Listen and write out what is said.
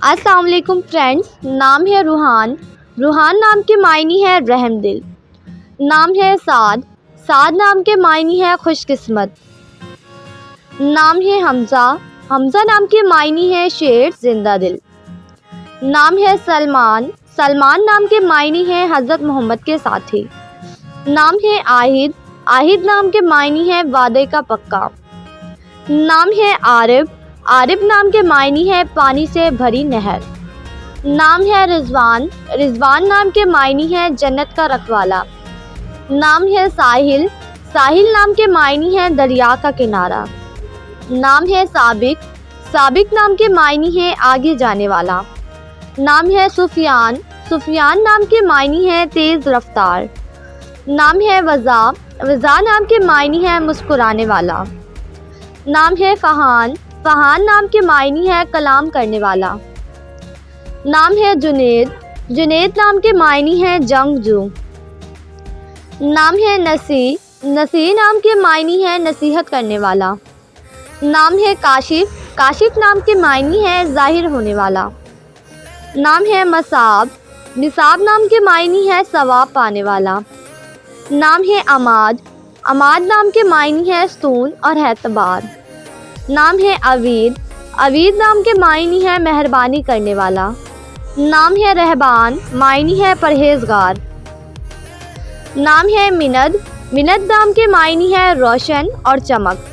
अस्सलाम वालेकुम फ्रेंड्स। नाम है रूहान। रूहान नाम के मायने है रहमदिल। नाम है साद। साद नाम के मायने है खुशकिस्मत। नाम है हमज़ा। हमज़ा नाम के मायने है शेर जिंदा दिल। नाम है सलमान। सलमान नाम के मायने है हज़रत मोहम्मद के साथी। नाम है आहिद। आहिद नाम के मायने है वादे का पक्का। नाम है आरिफ। आरिफ नाम के मायने है पानी से भरी नहर। नाम है रिजवान। रिजवान नाम के मायने है जन्नत का रखवाला। नाम है साहिल। साहिल नाम के मायने है दरिया का किनारा। नाम है साबिक। साबिक नाम के मायने है आगे जाने वाला। नाम है सुफियान। सुफियान नाम के मायने है तेज़ रफ्तार। नाम है वज़ा। वज़ा नाम के मायने है मुस्कुराने वाला। नाम है फ़हान। फ़हान नाम के मायने है कलाम करने वाला। नाम है जुनेद। जुनेद नाम के मायने है जंगजू। नाम है नसी। नसी नाम के मायने है नसीहत करने वाला। नाम है काशिफ। काशिफ नाम के मायने है ज़ाहिर होने वाला। नाम है मसाब। निसाब नाम के मायने है सवाब पाने वाला। नाम है अमाद। अमाद नाम के मायने है सुकून और एतबार। नाम है अवीद। अवीद नाम के मायने है मेहरबानी करने वाला। नाम है रहबान। मायने है परहेजगार। नाम है मिनद। मिनद नाम के मायने है रोशन और चमक।